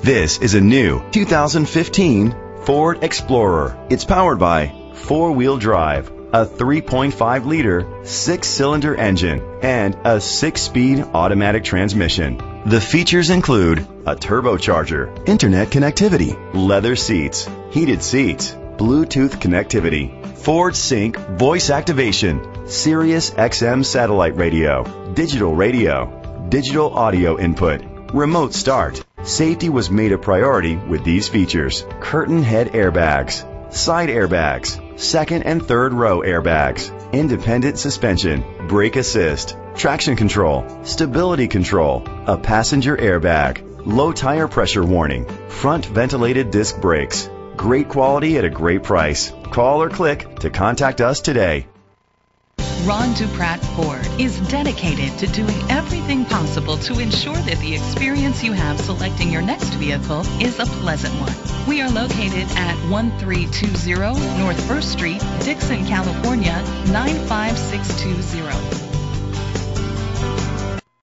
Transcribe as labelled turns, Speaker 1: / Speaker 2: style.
Speaker 1: This is a new 2015 Ford Explorer. It's powered by four-wheel drive, a 3.5-liter 6-cylinder engine, and a 6-speed automatic transmission. The features include a turbocharger, internet connectivity, leather seats, heated seats, Bluetooth connectivity, Ford Sync voice activation, Sirius XM satellite radio, digital audio input, remote start. Safety was made a priority with these features: curtain head airbags, side airbags, second and third row airbags, independent suspension, brake assist, traction control, stability control, a passenger airbag, low tire pressure warning, front ventilated disc brakes. Great quality at a great price. Call or click to contact us today.
Speaker 2: Ron Dupratt Ford is dedicated to doing everything possible to ensure that the experience you have selecting your next vehicle is a pleasant one. We are located at 1320 North 1st Street, Dixon, California, 95620.